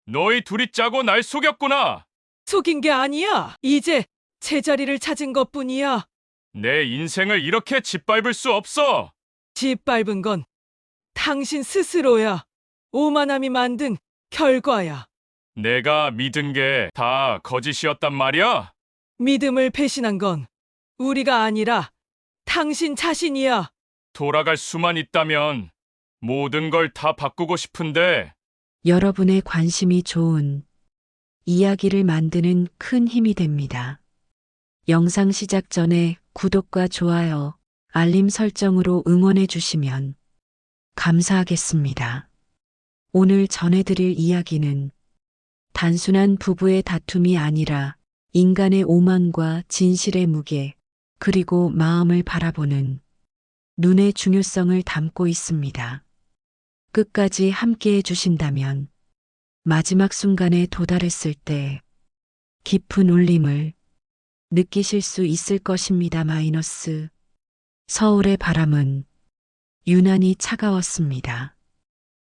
너희 둘이 짜고 날 속였구나. 속인 게 아니야. 이제 제자리를 찾은 것뿐이야. 내 인생을 이렇게 짓밟을 수 없어. 짓밟은 건 당신 스스로야. 오만함이 만든 결과야. 내가 믿은 게 다 거짓이었단 말이야? 믿음을 배신한 건 우리가 아니라 당신 자신이야. 돌아갈 수만 있다면 모든 걸 다 바꾸고 싶은데 여러분의 관심이 좋은 이야기를 만드는 큰 힘이 됩니다. 영상 시작 전에 구독과 좋아요, 알림 설정으로 응원해 주시면 감사하겠습니다. 오늘 전해드릴 이야기는 단순한 부부의 다툼이 아니라 인간의 오만과 진실의 무게, 그리고 마음을 바라보는 눈의 중요성을 담고 있습니다. 끝까지 함께 해주신다면 마지막 순간에 도달했을 때 깊은 울림을 느끼실 수 있을 것입니다. 서울의 바람은 유난히 차가웠습니다.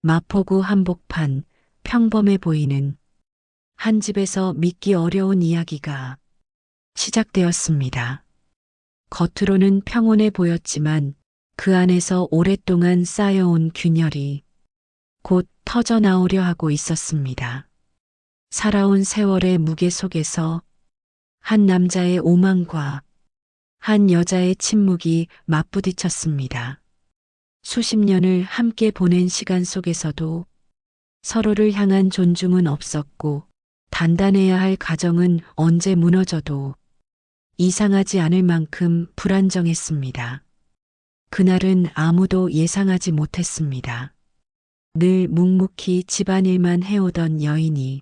마포구 한복판 평범해 보이는 한 집에서 믿기 어려운 이야기가 시작되었습니다. 겉으로는 평온해 보였지만 그 안에서 오랫동안 쌓여온 균열이 곧 터져나오려 하고 있었습니다. 살아온 세월의 무게 속에서 한 남자의 오만과 한 여자의 침묵이 맞부딪혔습니다. 수십 년을 함께 보낸 시간 속에서도 서로를 향한 존중은 없었고 단단해야 할 가정은 언제 무너져도 이상하지 않을 만큼 불안정했습니다. 그날은 아무도 예상하지 못했습니다. 늘 묵묵히 집안일만 해오던 여인이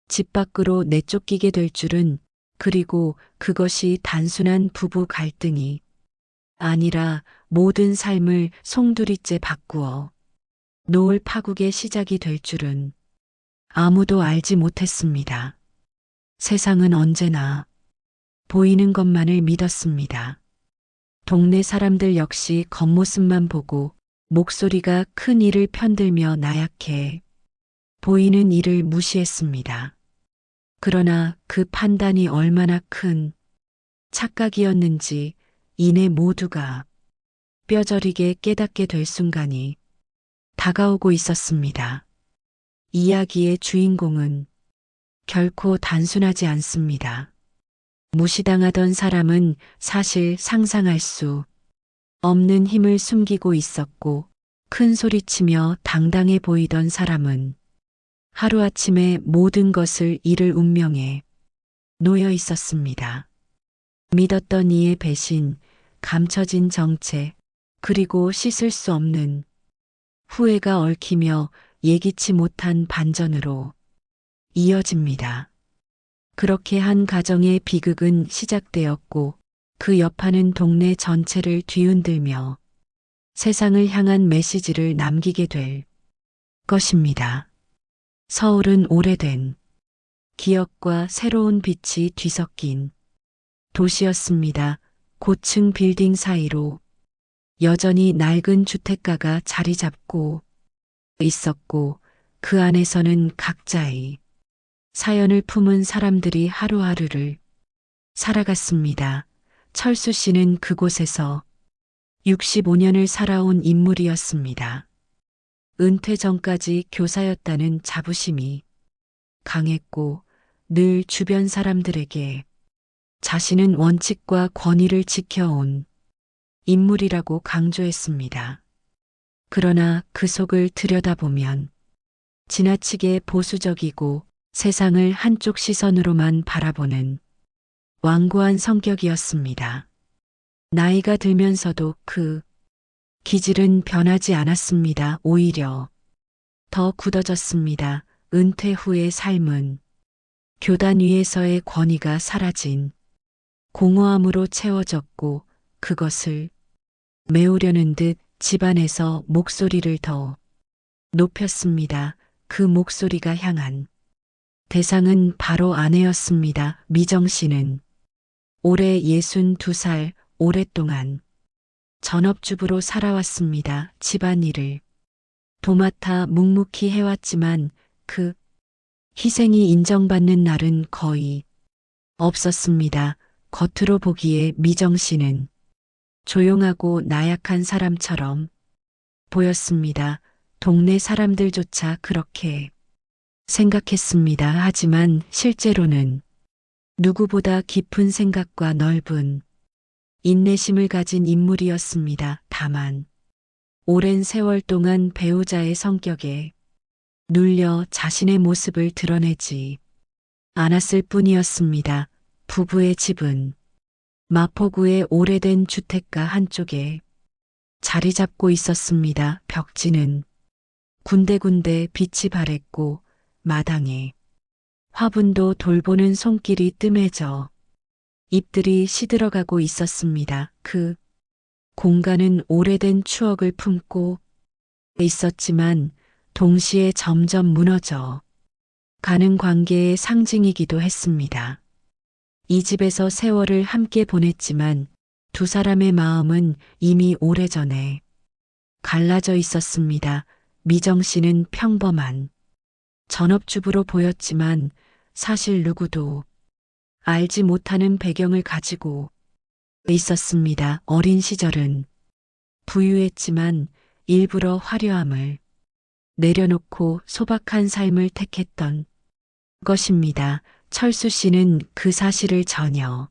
집 밖으로 내쫓기게 될 줄은, 그리고 그것이 단순한 부부 갈등이 아니라 모든 삶을 송두리째 바꾸어 놓을 파국의 시작이 될 줄은 아무도 알지 못했습니다. 세상은 언제나 보이는 것만을 믿었습니다. 동네 사람들 역시 겉모습만 보고 목소리가 큰 일을 편들며 나약해 보이는 일을 무시했습니다. 그러나 그 판단이 얼마나 큰 착각이었는지 이내 모두가 뼈저리게 깨닫게 될 순간이 다가오고 있었습니다. 이야기의 주인공은 결코 단순하지 않습니다. 무시당하던 사람은 사실 상상할 수 없는 힘을 숨기고 있었고, 큰 소리치며 당당해 보이던 사람은 하루아침에 모든 것을 잃을 운명에 놓여 있었습니다. 믿었던 이의 배신, 감춰진 정체, 그리고 씻을 수 없는 후회가 얽히며 예기치 못한 반전으로 이어집니다. 그렇게 한 가정의 비극은 시작되었고, 그 여파는 동네 전체를 뒤흔들며 세상을 향한 메시지를 남기게 될 것입니다. 서울은 오래된 기억과 새로운 빛이 뒤섞인 도시였습니다. 고층 빌딩 사이로 여전히 낡은 주택가가 자리 잡고 있었고, 그 안에서는 각자의 사연을 품은 사람들이 하루하루를 살아갔습니다. 철수 씨는 그곳에서 65년을 살아온 인물이었습니다. 은퇴 전까지 교사였다는 자부심이 강했고, 늘 주변 사람들에게 자신은 원칙과 권위를 지켜온 인물이라고 강조했습니다. 그러나 그 속을 들여다보면 지나치게 보수적이고 세상을 한쪽 시선으로만 바라보는 완고한 성격이었습니다. 나이가 들면서도 그 기질은 변하지 않았습니다. 오히려 더 굳어졌습니다. 은퇴 후의 삶은 교단 위에서의 권위가 사라진 공허함으로 채워졌고, 그것을 메우려는 듯 집안에서 목소리를 더 높였습니다. 그 목소리가 향한 대상은 바로 아내였습니다. 미정 씨는 올해 62살, 오랫동안 전업주부로 살아왔습니다. 집안일을 도맡아 묵묵히 해왔지만 그 희생이 인정받는 날은 거의 없었습니다. 겉으로 보기에 미정 씨는 조용하고 나약한 사람처럼 보였습니다. 동네 사람들조차 그렇게 생각했습니다. 하지만 실제로는 누구보다 깊은 생각과 넓은 인내심을 가진 인물이었습니다. 다만 오랜 세월 동안 배우자의 성격에 눌려 자신의 모습을 드러내지 않았을 뿐이었습니다. 부부의 집은 마포구의 오래된 주택가 한쪽에 자리 잡고 있었습니다. 벽지는 군데군데 빛이 바랬고 마당에 화분도 돌보는 손길이 뜸해져 잎들이 시들어가고 있었습니다. 그 공간은 오래된 추억을 품고 있었지만 동시에 점점 무너져 가는 관계의 상징이기도 했습니다. 이 집에서 세월을 함께 보냈지만 두 사람의 마음은 이미 오래전에 갈라져 있었습니다. 미정 씨는 평범한 전업주부로 보였지만 사실 누구도 알지 못하는 배경을 가지고 있었습니다. 어린 시절은 부유했지만 일부러 화려함을 내려놓고 소박한 삶을 택했던 것입니다. 철수 씨는 그 사실을 전혀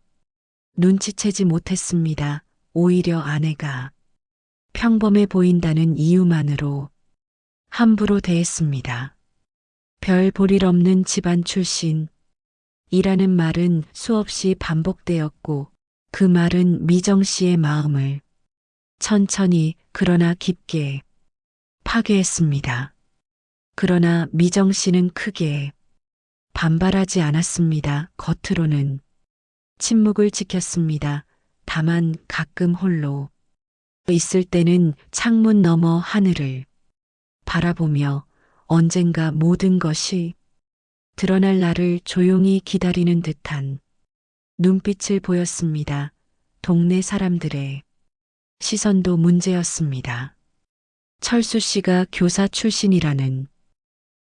눈치채지 못했습니다. 오히려 아내가 평범해 보인다는 이유만으로 함부로 대했습니다. 별 볼일 없는 집안 출신 이라는 말은 수없이 반복되었고 그 말은 미정 씨의 마음을 천천히 그러나 깊게 파괴했습니다. 그러나 미정 씨는 크게 반발하지 않았습니다. 겉으로는 침묵을 지켰습니다. 다만 가끔 홀로 있을 때는 창문 너머 하늘을 바라보며 언젠가 모든 것이 드러날 날을 조용히 기다리는 듯한 눈빛을 보였습니다. 동네 사람들의 시선도 문제였습니다. 철수 씨가 교사 출신이라는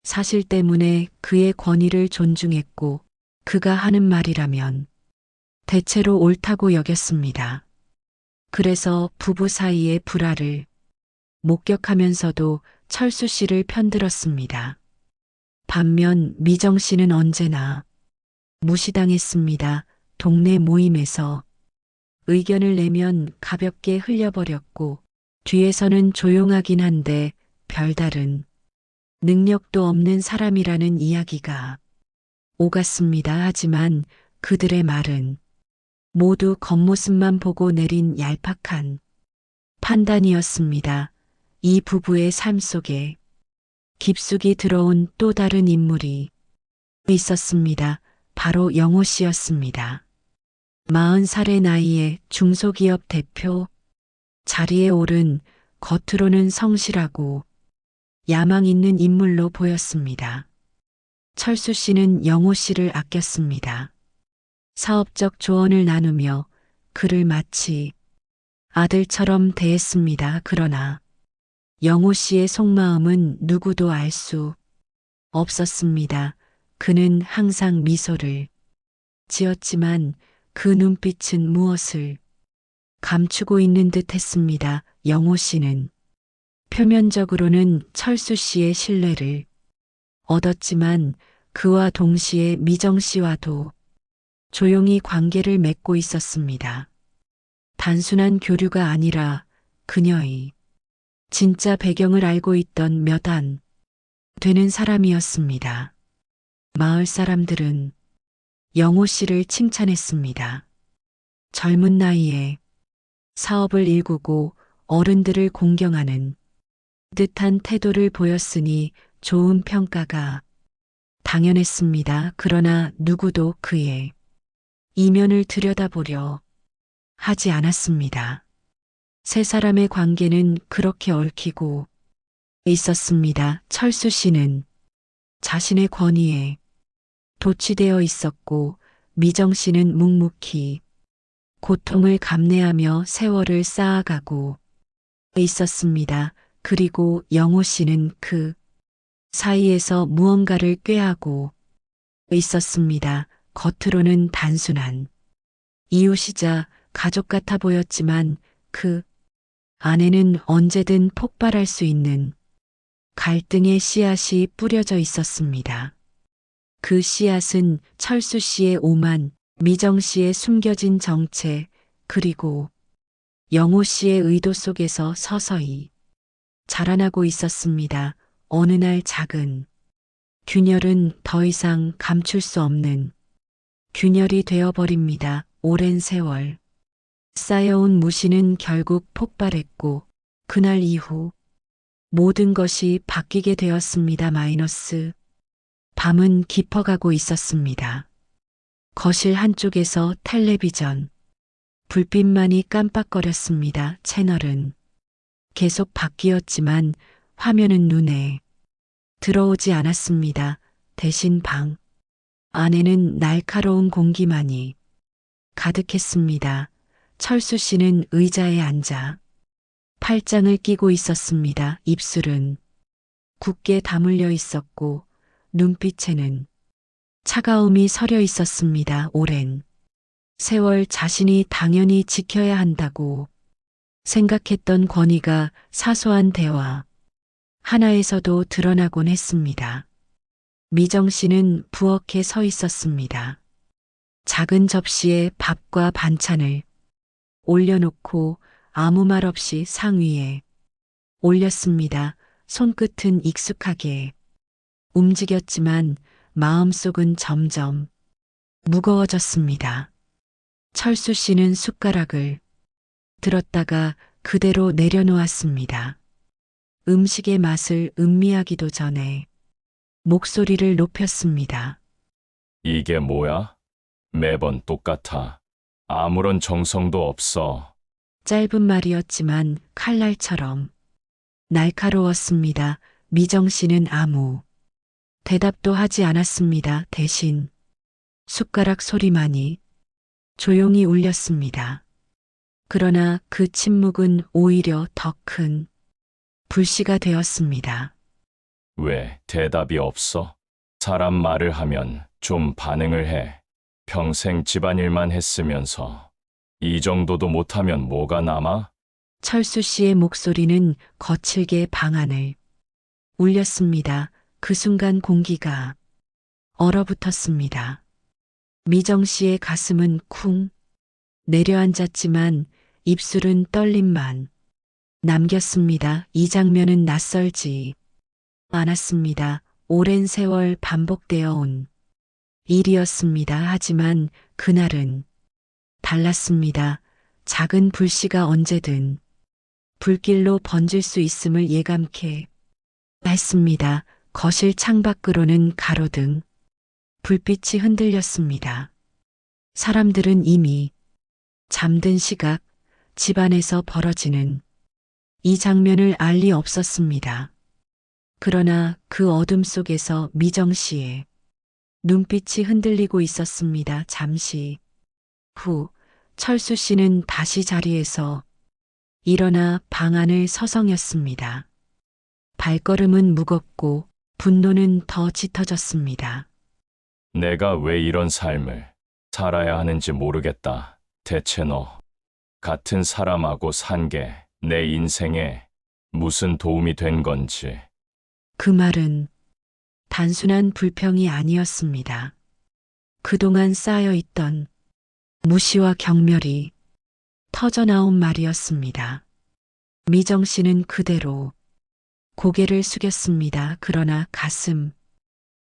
사실 때문에 그의 권위를 존중했고 그가 하는 말이라면 대체로 옳다고 여겼습니다. 그래서 부부 사이의 불화를 목격하면서도 철수 씨를 편들었습니다. 반면 미정 씨는 언제나 무시당했습니다. 동네 모임에서 의견을 내면 가볍게 흘려버렸고 뒤에서는 조용하긴 한데 별다른 능력도 없는 사람이라는 이야기가 오갔습니다. 하지만 그들의 말은 모두 겉모습만 보고 내린 얄팍한 판단이었습니다. 이 부부의 삶 속에 깊숙이 들어온 또 다른 인물이 있었습니다. 바로 영호 씨였습니다. 40살의 나이에 중소기업 대표 자리에 오른 겉으로는 성실하고 야망 있는 인물로 보였습니다. 철수 씨는 영호 씨를 아꼈습니다. 사업적 조언을 나누며 그를 마치 아들처럼 대했습니다. 그러나 영호 씨의 속마음은 누구도 알 수 없었습니다. 그는 항상 미소를 지었지만 그 눈빛은 무엇을 감추고 있는 듯 했습니다. 영호 씨는 표면적으로는 철수 씨의 신뢰를 얻었지만 그와 동시에 미정 씨와도 조용히 관계를 맺고 있었습니다. 단순한 교류가 아니라 그녀의 진짜 배경을 알고 있던 몇 안 되는 사람이었습니다. 마을 사람들은 영호 씨를 칭찬했습니다. 젊은 나이에 사업을 일구고 어른들을 공경하는 듯한 태도를 보였으니 좋은 평가가 당연했습니다. 그러나 누구도 그의 이면을 들여다보려 하지 않았습니다. 세 사람의 관계는 그렇게 얽히고 있었습니다. 철수 씨는 자신의 권위에 도취되어 있었고 미정 씨는 묵묵히 고통을 감내하며 세월을 쌓아가고 있었습니다. 그리고 영호 씨는 그 사이에서 무언가를 꾀하고 있었습니다. 겉으로는 단순한 이웃이자 가족 같아 보였지만 그 안에는 언제든 폭발할 수 있는 갈등의 씨앗이 뿌려져 있었습니다. 그 씨앗은 철수 씨의 오만, 미정 씨의 숨겨진 정체, 그리고 영호 씨의 의도 속에서 서서히 자라나고 있었습니다. 어느 날 작은 균열은 더 이상 감출 수 없는 균열이 되어버립니다. 오랜 세월 쌓여온 무시는 결국 폭발했고 그날 이후 모든 것이 바뀌게 되었습니다. 밤은 깊어가고 있었습니다. 거실 한쪽에서 텔레비전 불빛만이 깜빡거렸습니다. 채널은 계속 바뀌었지만 화면은 눈에 들어오지 않았습니다. 대신 방 안에는 날카로운 공기만이 가득했습니다. 철수 씨는 의자에 앉아 팔짱을 끼고 있었습니다. 입술은 굳게 다물려 있었고 눈빛에는 차가움이 서려 있었습니다. 오랜 세월 자신이 당연히 지켜야 한다고 생각했던 권위가 사소한 대화 하나에서도 드러나곤 했습니다. 미정 씨는 부엌에 서 있었습니다. 작은 접시에 밥과 반찬을 올려놓고 아무 말 없이 상 위에 올렸습니다. 손끝은 익숙하게 움직였지만 마음속은 점점 무거워졌습니다. 철수 씨는 숟가락을 들었다가 그대로 내려놓았습니다. 음식의 맛을 음미하기도 전에 목소리를 높였습니다. 이게 뭐야? 매번 똑같아. 아무런 정성도 없어. 짧은 말이었지만 칼날처럼 날카로웠습니다. 미정 씨는 아무 대답도 하지 않았습니다. 대신 숟가락 소리만이 조용히 울렸습니다. 그러나 그 침묵은 오히려 더 큰 불씨가 되었습니다. 왜 대답이 없어? 사람 말을 하면 좀 반응을 해. 평생 집안일만 했으면서 이 정도도 못하면 뭐가 남아? 철수 씨의 목소리는 거칠게 방 안을 울렸습니다. 그 순간 공기가 얼어붙었습니다. 미정 씨의 가슴은 쿵 내려앉았지만 입술은 떨림만 남겼습니다. 이 장면은 낯설지 않았습니다. 오랜 세월 반복되어 온 일이었습니다. 하지만 그날은 달랐습니다. 작은 불씨가 언제든 불길로 번질 수 있음을 예감케 했습니다. 거실 창밖으로는 가로등 불빛이 흔들렸습니다. 사람들은 이미 잠든 시각 집안에서 벌어지는 이 장면을 알 리 없었습니다. 그러나 그 어둠 속에서 미정 씨의 눈빛이 흔들리고 있었습니다. 잠시 후 철수 씨는 다시 자리에서 일어나 방 안을 서성였습니다. 발걸음은 무겁고 분노는 더 짙어졌습니다. 내가 왜 이런 삶을 살아야 하는지 모르겠다. 대체 너 같은 사람하고 산 게 내 인생에 무슨 도움이 된 건지. 그 말은 단순한 불평이 아니었습니다. 그동안 쌓여있던 무시와 경멸이 터져나온 말이었습니다. 미정 씨는 그대로 고개를 숙였습니다. 그러나 가슴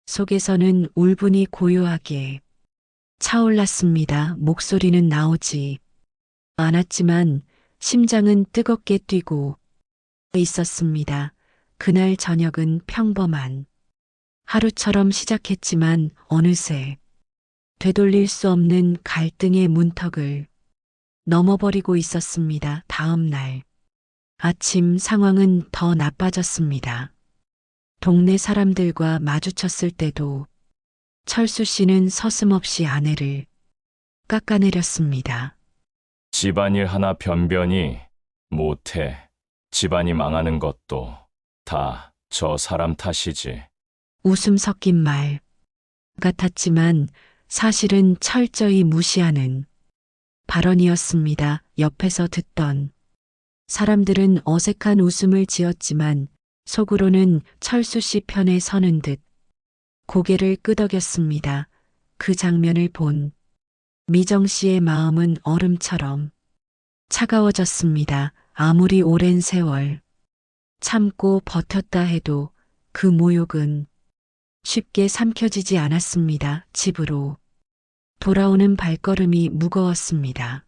속에서는 울분이 고요하게 차올랐습니다. 목소리는 나오지 않았지만 심장은 뜨겁게 뛰고 있었습니다. 그날 저녁은 평범한 하루처럼 시작했지만 어느새 되돌릴 수 없는 갈등의 문턱을 넘어버리고 있었습니다. 다음 날 아침 상황은 더 나빠졌습니다. 동네 사람들과 마주쳤을 때도 철수 씨는 서슴없이 아내를 깎아내렸습니다. 집안일 하나 변변히 못해. 집안이 망하는 것도 다 저 사람 탓이지. 웃음 섞인 말, 같았지만 사실은 철저히 무시하는 발언이었습니다. 옆에서 듣던 사람들은 어색한 웃음을 지었지만 속으로는 철수 씨 편에 서는 듯 고개를 끄덕였습니다. 그 장면을 본 미정 씨의 마음은 얼음처럼 차가워졌습니다. 아무리 오랜 세월 참고 버텼다 해도 그 모욕은 쉽게 삼켜지지 않았습니다. 집으로 돌아오는 발걸음이 무거웠습니다.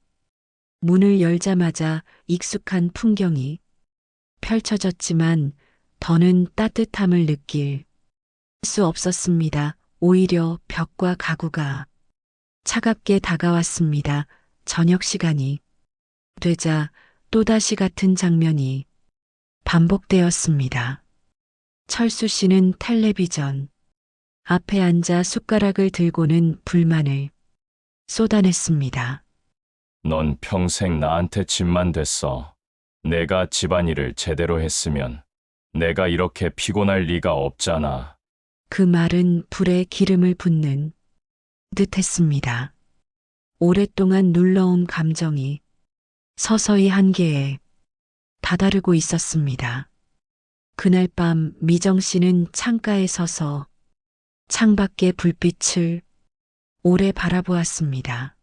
문을 열자마자 익숙한 풍경이 펼쳐졌지만 더는 따뜻함을 느낄 수 없었습니다. 오히려 벽과 가구가 차갑게 다가왔습니다. 저녁 시간이 되자 또다시 같은 장면이 반복되었습니다. 철수 씨는 텔레비전 앞에 앉아 숟가락을 들고는 불만을 쏟아냈습니다. 넌 평생 나한테 짐만 됐어. 내가 집안일을 제대로 했으면 내가 이렇게 피곤할 리가 없잖아. 그 말은 불에 기름을 붓는 듯했습니다. 오랫동안 눌러온 감정이 서서히 한계에 다다르고 있었습니다. 그날 밤 미정 씨는 창가에 서서 창밖의 불빛을 오래 바라보았습니다.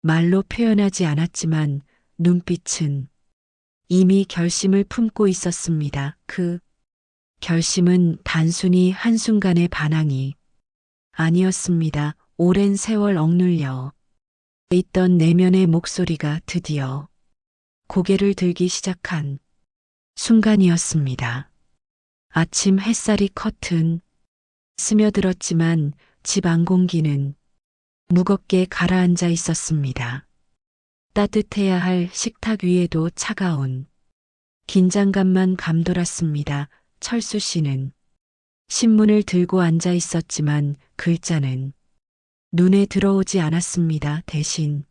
말로 표현하지 않았지만 눈빛은 이미 결심을 품고 있었습니다. 그 결심은 단순히 한순간의 반항이 아니었습니다. 오랜 세월 억눌려 있던 내면의 목소리가 드디어 고개를 들기 시작한 순간이었습니다. 아침 햇살이 커튼 스며들었지만 집 안 공기는 무겁게 가라앉아 있었습니다. 따뜻해야 할 식탁 위에도 차가운 긴장감만 감돌았습니다. 철수 씨는 신문을 들고 앉아 있었지만 글자는 눈에 들어오지 않았습니다. 대신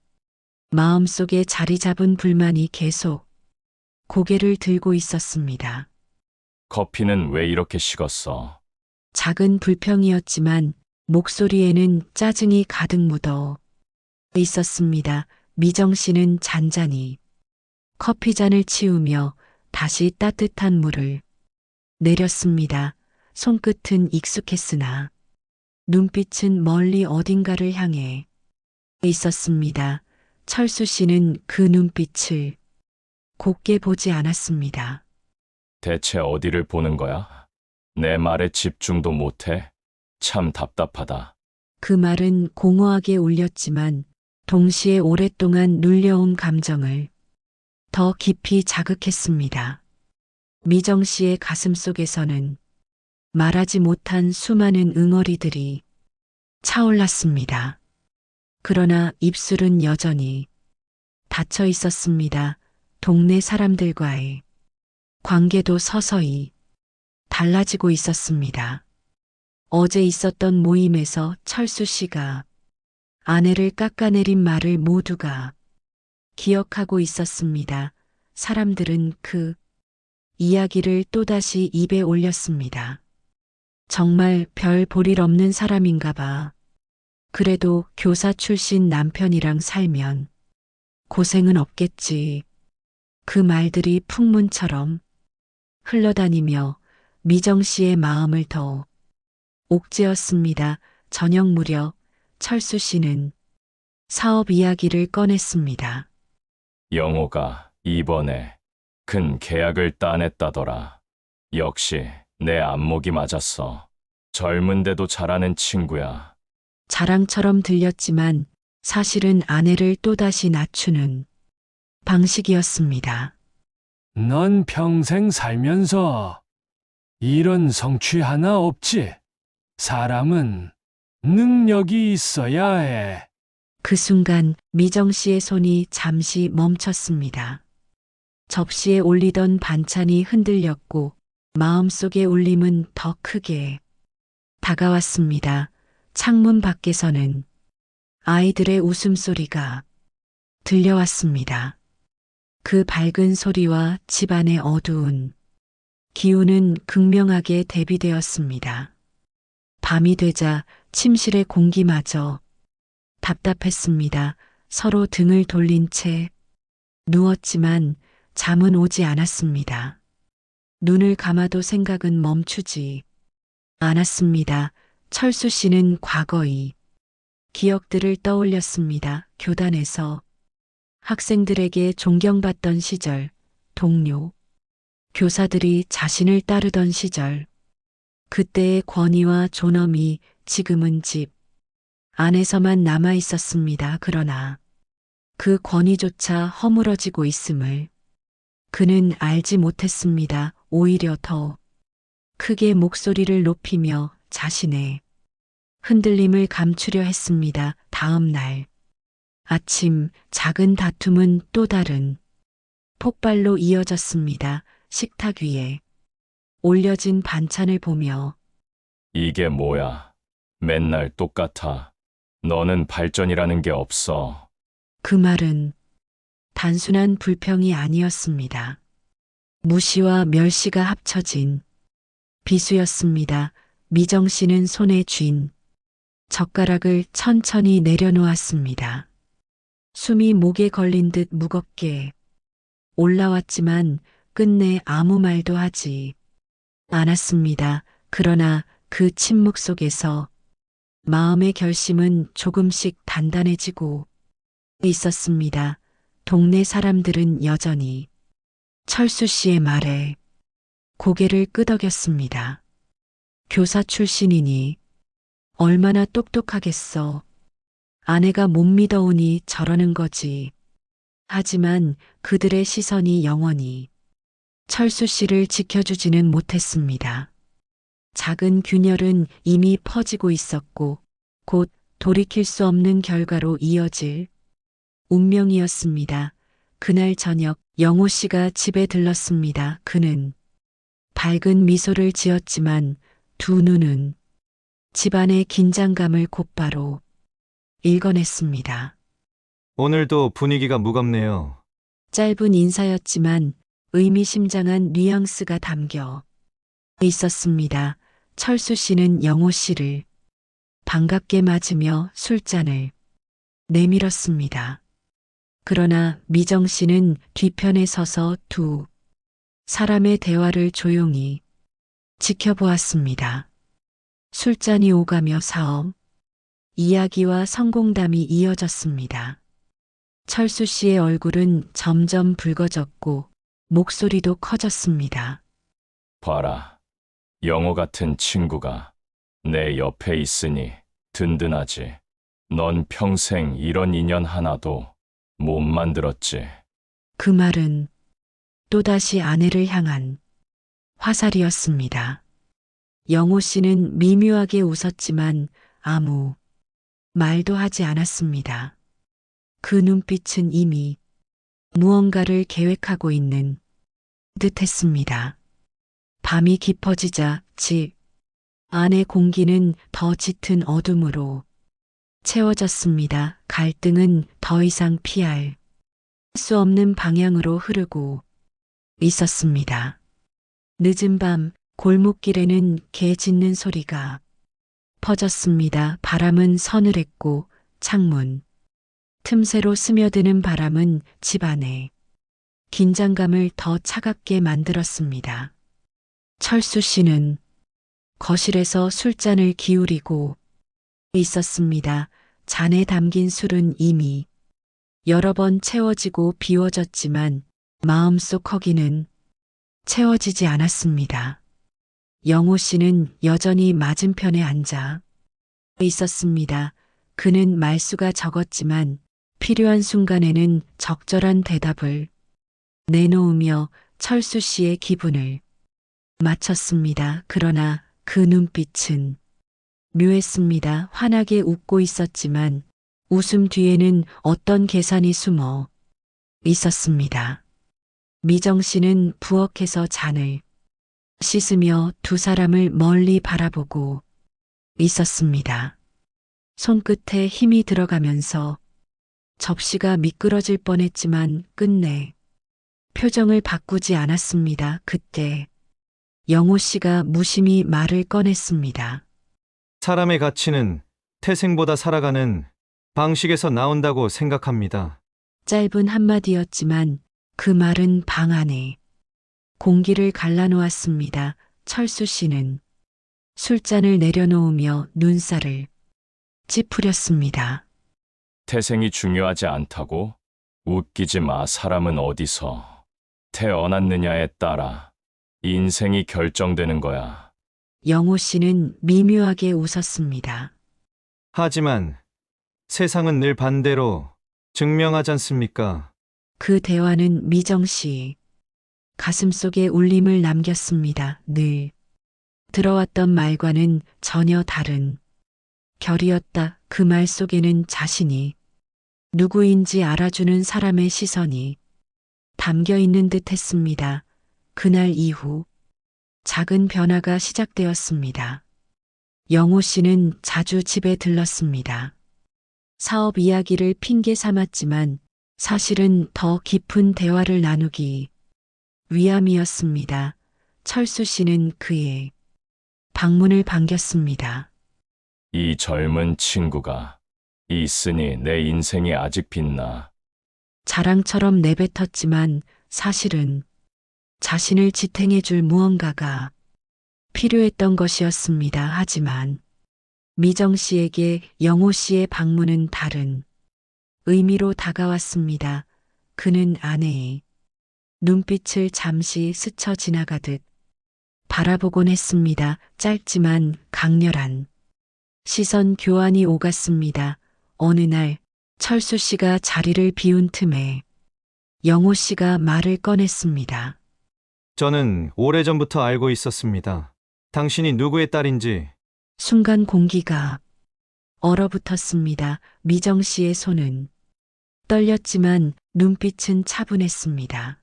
마음속에 자리 잡은 불만이 계속 고개를 들고 있었습니다. 커피는 왜 이렇게 식었어? 작은 불평이었지만 목소리에는 짜증이 가득 묻어 있었습니다. 미정 씨는 잔잔히 커피잔을 치우며 다시 따뜻한 물을 내렸습니다. 손끝은 익숙했으나 눈빛은 멀리 어딘가를 향해 있었습니다. 철수 씨는 그 눈빛을 곱게 보지 않았습니다. 대체 어디를 보는 거야? 내 말에 집중도 못해? 참 답답하다. 그 말은 공허하게 울렸지만 동시에 오랫동안 눌려온 감정을 더 깊이 자극했습니다. 미정 씨의 가슴 속에서는 말하지 못한 수많은 응어리들이 차올랐습니다. 그러나 입술은 여전히 닫혀 있었습니다. 동네 사람들과의 관계도 서서히 달라지고 있었습니다. 어제 있었던 모임에서 철수 씨가 아내를 깎아내린 말을 모두가 기억하고 있었습니다. 사람들은 그 이야기를 또다시 입에 올렸습니다. 정말 별 볼일 없는 사람인가 봐. 그래도 교사 출신 남편이랑 살면 고생은 없겠지. 그 말들이 풍문처럼 흘러다니며 미정 씨의 마음을 더 옥죄었습니다. 저녁 무렵 철수 씨는 사업 이야기를 꺼냈습니다. 영호가 이번에 큰 계약을 따냈다더라. 역시 내 안목이 맞았어. 젊은데도 잘하는 친구야. 자랑처럼 들렸지만 사실은 아내를 또다시 낮추는 방식이었습니다. 넌 평생 살면서 이런 성취 하나 없지. 사람은 능력이 있어야 해. 그 순간 미정 씨의 손이 잠시 멈췄습니다. 접시에 올리던 반찬이 흔들렸고 마음속의 울림은 더 크게 다가왔습니다. 창문 밖에서는 아이들의 웃음소리가 들려왔습니다. 그 밝은 소리와 집안의 어두운 기운은 극명하게 대비되었습니다. 밤이 되자 침실의 공기마저 답답했습니다. 서로 등을 돌린 채 누웠지만 잠은 오지 않았습니다. 눈을 감아도 생각은 멈추지 않았습니다. 철수 씨는 과거의 기억들을 떠올렸습니다. 교단에서 학생들에게 존경받던 시절, 동료, 교사들이 자신을 따르던 시절, 그때의 권위와 존엄이 지금은 집 안에서만 남아 있었습니다. 그러나 그 권위조차 허물어지고 있음을 그는 알지 못했습니다. 오히려 더 크게 목소리를 높이며 자신의 흔들림을 감추려 했습니다. 다음 날 아침 작은 다툼은 또 다른 폭발로 이어졌습니다. 식탁 위에 올려진 반찬을 보며 이게 뭐야? 맨날 똑같아. 너는 발전이라는 게 없어. 그 말은 단순한 불평이 아니었습니다. 무시와 멸시가 합쳐진 비수였습니다. 미정 씨는 손에 쥔 젓가락을 천천히 내려놓았습니다. 숨이 목에 걸린 듯 무겁게 올라왔지만 끝내 아무 말도 하지 않았습니다. 그러나 그 침묵 속에서 마음의 결심은 조금씩 단단해지고 있었습니다. 동네 사람들은 여전히 철수 씨의 말에 고개를 끄덕였습니다. 교사 출신이니 얼마나 똑똑하겠어. 아내가 못 믿어오니 저러는 거지. 하지만 그들의 시선이 영원히 철수 씨를 지켜주지는 못했습니다. 작은 균열은 이미 퍼지고 있었고 곧 돌이킬 수 없는 결과로 이어질 운명이었습니다. 그날 저녁 영호 씨가 집에 들렀습니다. 그는 밝은 미소를 지었지만 두 눈은 집안의 긴장감을 곧바로 읽어냈습니다. 오늘도 분위기가 무겁네요. 짧은 인사였지만 의미심장한 뉘앙스가 담겨 있었습니다. 철수 씨는 영호 씨를 반갑게 맞으며 술잔을 내밀었습니다. 그러나 미정 씨는 뒤편에 서서 두 사람의 대화를 조용히 지켜보았습니다. 술잔이 오가며 사업, 이야기와 성공담이 이어졌습니다. 철수 씨의 얼굴은 점점 붉어졌고 목소리도 커졌습니다. 봐라. 영호 같은 친구가 내 옆에 있으니 든든하지. 넌 평생 이런 인연 하나도 못 만들었지. 그 말은 또다시 아내를 향한 화살이었습니다. 영호 씨는 미묘하게 웃었지만 아무 말도 하지 않았습니다. 그 눈빛은 이미 무언가를 계획하고 있는 듯했습니다. 밤이 깊어지자 집 안의 공기는 더 짙은 어둠으로 채워졌습니다. 갈등은 더 이상 피할 수 없는 방향으로 흐르고 있었습니다. 늦은 밤 골목길에는 개 짖는 소리가 퍼졌습니다. 바람은 서늘했고 창문 틈새로 스며드는 바람은 집 안에 긴장감을 더 차갑게 만들었습니다. 철수 씨는 거실에서 술잔을 기울이고 있었습니다. 잔에 담긴 술은 이미 여러 번 채워지고 비워졌지만 마음속 허기는 채워지지 않았습니다. 영호 씨는 여전히 맞은편에 앉아 있었습니다. 그는 말수가 적었지만 필요한 순간에는 적절한 대답을 내놓으며 철수 씨의 기분을 맞췄습니다. 그러나 그 눈빛은 묘했습니다. 환하게 웃고 있었지만 웃음 뒤에는 어떤 계산이 숨어 있었습니다. 미정 씨는 부엌에서 잔을 씻으며 두 사람을 멀리 바라보고 있었습니다. 손끝에 힘이 들어가면서 접시가 미끄러질 뻔했지만 끝내 표정을 바꾸지 않았습니다. 그때 영호 씨가 무심히 말을 꺼냈습니다. 사람의 가치는 태생보다 살아가는 방식에서 나온다고 생각합니다. 짧은 한마디였지만 그 말은 방 안에 공기를 갈라놓았습니다. 철수 씨는 술잔을 내려놓으며 눈살을 찌푸렸습니다. 태생이 중요하지 않다고? 웃기지 마. 사람은 어디서 태어났느냐에 따라 인생이 결정되는 거야. 영호 씨는 미묘하게 웃었습니다. 하지만 세상은 늘 반대로 증명하지 않습니까? 그 대화는 미정 씨 가슴속에 울림을 남겼습니다. 늘 들어왔던 말과는 전혀 다른 결이었다. 그 말 속에는 자신이 누구인지 알아주는 사람의 시선이 담겨 있는 듯 했습니다. 그날 이후 작은 변화가 시작되었습니다. 영호 씨는 자주 집에 들렀습니다. 사업 이야기를 핑계 삼았지만 사실은 더 깊은 대화를 나누기 위함이었습니다. 철수 씨는 그의 방문을 반겼습니다. 이 젊은 친구가 있으니 내 인생이 아직 빛나. 자랑처럼 내뱉었지만 사실은 자신을 지탱해 줄 무언가가 필요했던 것이었습니다. 하지만 미정 씨에게 영호 씨의 방문은 다른 의미로 다가왔습니다. 그는 아내의 눈빛을 잠시 스쳐 지나가듯 바라보곤 했습니다. 짧지만 강렬한 시선 교환이 오갔습니다. 어느 날 철수 씨가 자리를 비운 틈에 영호 씨가 말을 꺼냈습니다. 저는 오래전부터 알고 있었습니다. 당신이 누구의 딸인지. 순간 공기가 얼어붙었습니다. 미정 씨의 손은 떨렸지만 눈빛은 차분했습니다.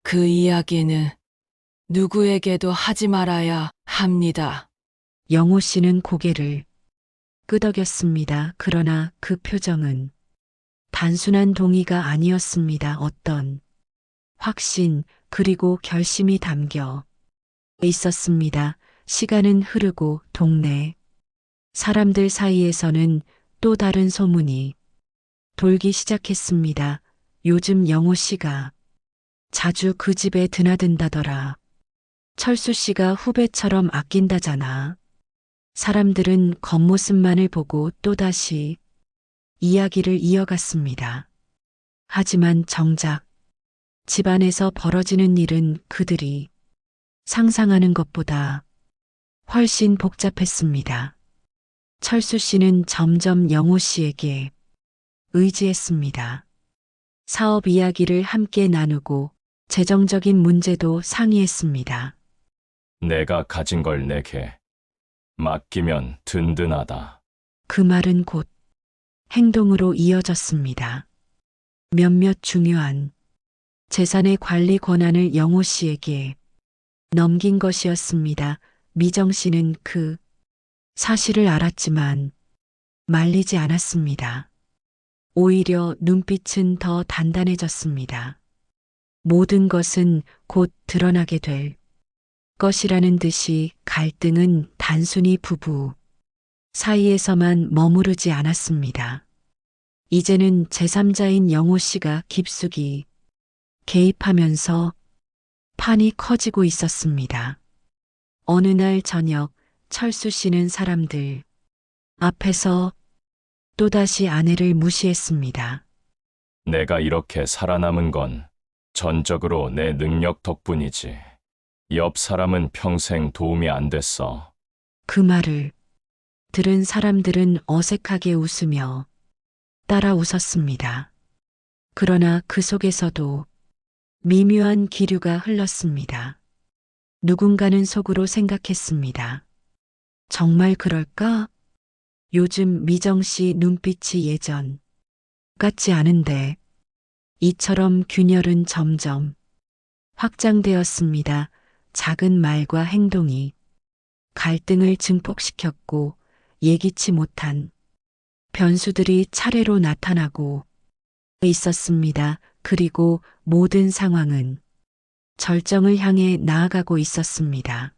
그 이야기는 누구에게도 하지 말아야 합니다. 영호 씨는 고개를 끄덕였습니다. 그러나 그 표정은 단순한 동의가 아니었습니다. 어떤 확신 그리고 결심이 담겨 있었습니다. 시간은 흐르고 동네 사람들 사이에서는 또 다른 소문이 돌기 시작했습니다. 요즘 영호 씨가 자주 그 집에 드나든다더라. 철수 씨가 후배처럼 아낀다잖아. 사람들은 겉모습만을 보고 또다시 이야기를 이어갔습니다. 하지만 정작 집안에서 벌어지는 일은 그들이 상상하는 것보다 훨씬 복잡했습니다. 철수 씨는 점점 영호 씨에게 의지했습니다. 사업 이야기를 함께 나누고 재정적인 문제도 상의했습니다. 내가 가진 걸 내게 맡기면 든든하다. 그 말은 곧 행동으로 이어졌습니다. 몇몇 중요한 재산의 관리 권한을 영호 씨에게 넘긴 것이었습니다. 미정 씨는 그 사실을 알았지만 말리지 않았습니다. 오히려 눈빛은 더 단단해졌습니다. 모든 것은 곧 드러나게 될 것이라는 듯이 갈등은 단순히 부부 사이에서만 머무르지 않았습니다. 이제는 제3자인 영호 씨가 깊숙이 개입하면서 판이 커지고 있었습니다. 어느 날 저녁 철수 씨는 사람들 앞에서 또다시 아내를 무시했습니다. 내가 이렇게 살아남은 건 전적으로 내 능력 덕분이지. 옆 사람은 평생 도움이 안 됐어. 그 말을 들은 사람들은 어색하게 웃으며 따라 웃었습니다. 그러나 그 속에서도 미묘한 기류가 흘렀습니다. 누군가는 속으로 생각했습니다. 정말 그럴까? 요즘 미정 씨 눈빛이 예전 같지 않은데 이처럼 균열은 점점 확장되었습니다. 작은 말과 행동이 갈등을 증폭시켰고 예기치 못한 변수들이 차례로 나타나고 있었습니다. 그리고 모든 상황은 절정을 향해 나아가고 있었습니다.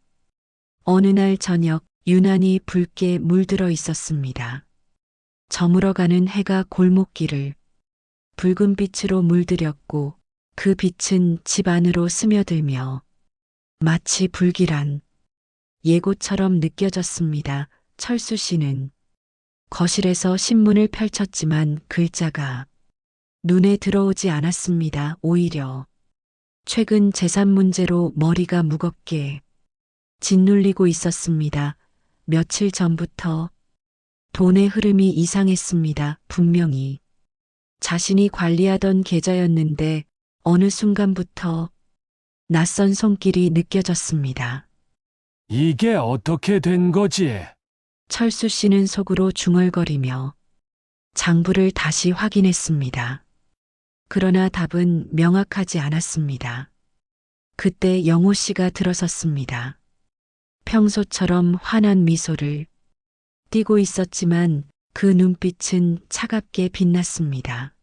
어느 날 저녁 유난히 붉게 물들어 있었습니다. 저물어가는 해가 골목길을 붉은 빛으로 물들였고 그 빛은 집 안으로 스며들며 마치 불길한 예고처럼 느껴졌습니다. 철수 씨는 거실에서 신문을 펼쳤지만 글자가 눈에 들어오지 않았습니다. 오히려 최근 재산 문제로 머리가 무겁게 짓눌리고 있었습니다. 며칠 전부터 돈의 흐름이 이상했습니다. 분명히 자신이 관리하던 계좌였는데 어느 순간부터 낯선 손길이 느껴졌습니다. 이게 어떻게 된 거지? 철수 씨는 속으로 중얼거리며 장부를 다시 확인했습니다. 그러나 답은 명확하지 않았습니다. 그때 영호 씨가 들어섰습니다. 평소처럼 환한 미소를 띠고 있었지만 그 눈빛은 차갑게 빛났습니다.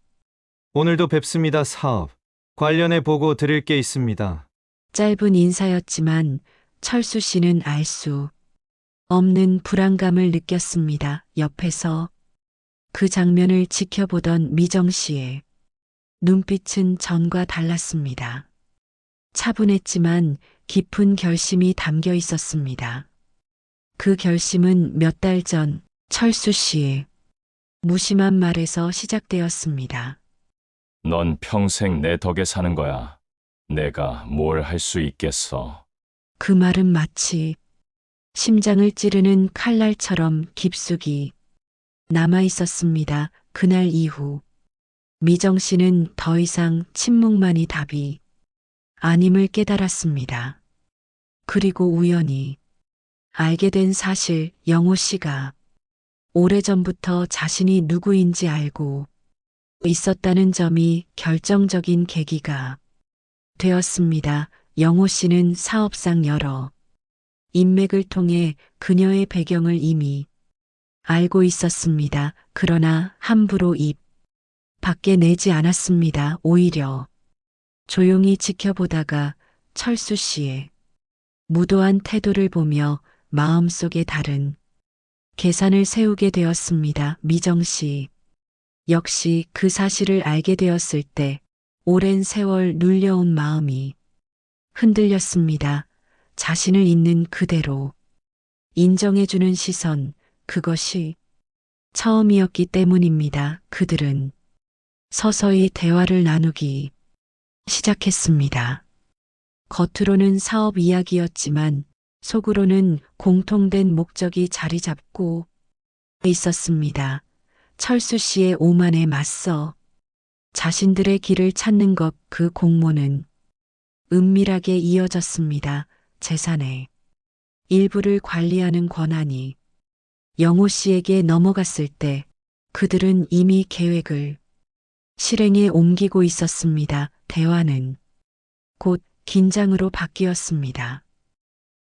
오늘도 뵙습니다. 사업 관련해 보고 드릴 게 있습니다. 짧은 인사였지만 철수 씨는 알 수 없는 불안감을 느꼈습니다. 옆에서 그 장면을 지켜보던 미정 씨의 눈빛은 전과 달랐습니다. 차분했지만 깊은 결심이 담겨 있었습니다. 그 결심은 몇 달 전 철수 씨의 무심한 말에서 시작되었습니다. 넌 평생 내 덕에 사는 거야. 내가 뭘 할 수 있겠어. 그 말은 마치 심장을 찌르는 칼날처럼 깊숙이 남아 있었습니다. 그날 이후 미정 씨는 더 이상 침묵만이 답이 아님을 깨달았습니다. 그리고 우연히 알게 된 사실, 영호 씨가 오래전부터 자신이 누구인지 알고 있었다는 점이 결정적인 계기가 되었습니다. 영호 씨는 사업상 여러 인맥을 통해 그녀의 배경을 이미 알고 있었습니다. 그러나 함부로 입 밖에 내지 않았습니다. 오히려 조용히 지켜보다가 철수 씨의 무도한 태도를 보며 마음속에 다른 계산을 세우게 되었습니다. 미정 씨 역시 그 사실을 알게 되었을 때 오랜 세월 눌려온 마음이 흔들렸습니다. 자신을 있는 그대로 인정해주는 시선, 그것이 처음이었기 때문입니다. 그들은 서서히 대화를 나누기 시작했습니다. 겉으로는 사업 이야기였지만 속으로는 공통된 목적이 자리 잡고 있었습니다. 철수 씨의 오만에 맞서 자신들의 길을 찾는 것, 그 공모는 은밀하게 이어졌습니다. 재산의 일부를 관리하는 권한이 영호 씨에게 넘어갔을 때 그들은 이미 계획을 실행에 옮기고 있었습니다. 대화는 곧 긴장으로 바뀌었습니다.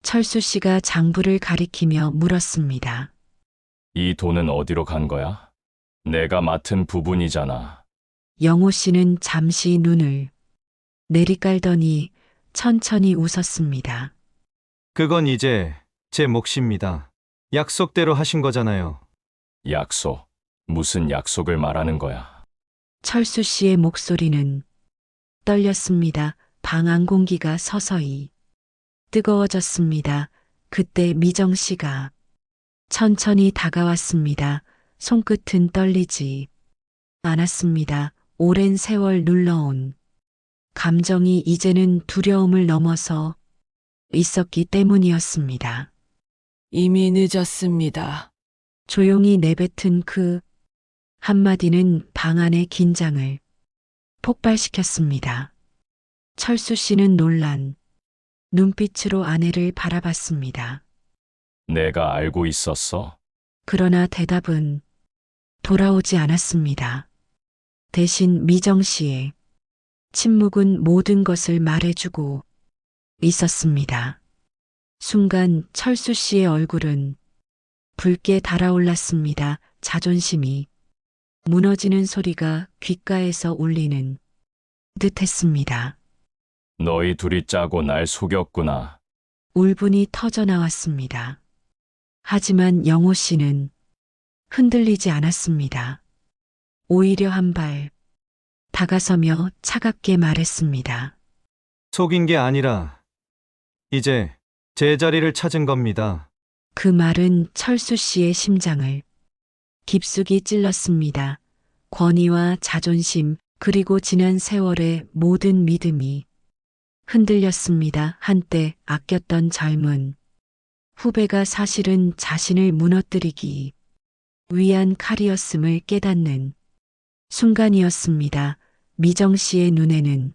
철수 씨가 장부를 가리키며 물었습니다. 이 돈은 어디로 간 거야? 내가 맡은 부분이잖아. 영호 씨는 잠시 눈을 내리깔더니 천천히 웃었습니다. 그건 이제 제 몫입니다. 약속대로 하신 거잖아요. 약속. 무슨 약속을 말하는 거야? 철수 씨의 목소리는 떨렸습니다. 방 안 공기가 서서히 뜨거워졌습니다. 그때 미정 씨가 천천히 다가왔습니다. 손끝은 떨리지 않았습니다. 오랜 세월 눌러온 감정이 이제는 두려움을 넘어서 있었기 때문이었습니다. 이미 늦었습니다. 조용히 내뱉은 그 한마디는 방 안의 긴장을 폭발시켰습니다. 철수 씨는 놀란 눈빛으로 아내를 바라봤습니다. 내가 알고 있었어? 그러나 대답은 돌아오지 않았습니다. 대신 미정 씨의 침묵은 모든 것을 말해주고 있었습니다. 순간 철수 씨의 얼굴은 붉게 달아올랐습니다. 자존심이 무너지는 소리가 귓가에서 울리는 듯했습니다. 너희 둘이 짜고 날 속였구나. 울분이 터져 나왔습니다. 하지만 영호 씨는 흔들리지 않았습니다. 오히려 한 발 다가서며 차갑게 말했습니다. 속인 게 아니라 이제 제자리를 찾은 겁니다. 그 말은 철수 씨의 심장을 깊숙이 찔렀습니다. 권위와 자존심, 그리고 지난 세월의 모든 믿음이 흔들렸습니다. 한때 아꼈던 젊은 후배가 사실은 자신을 무너뜨리기 위한 칼이었음을 깨닫는 순간이었습니다. 미정 씨의 눈에는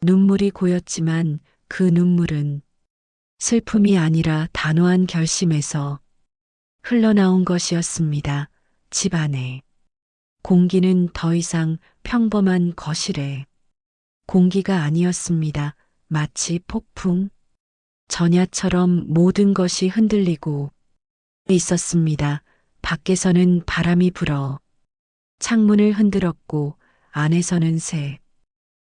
눈물이 고였지만 그 눈물은 슬픔이 아니라 단호한 결심에서 흘러나온 것이었습니다. 집 안에 공기는 더 이상 평범한 거실의 공기가 아니었습니다. 마치 폭풍 전야처럼 모든 것이 흔들리고 있었습니다. 밖에서는 바람이 불어 창문을 흔들었고 안에서는 새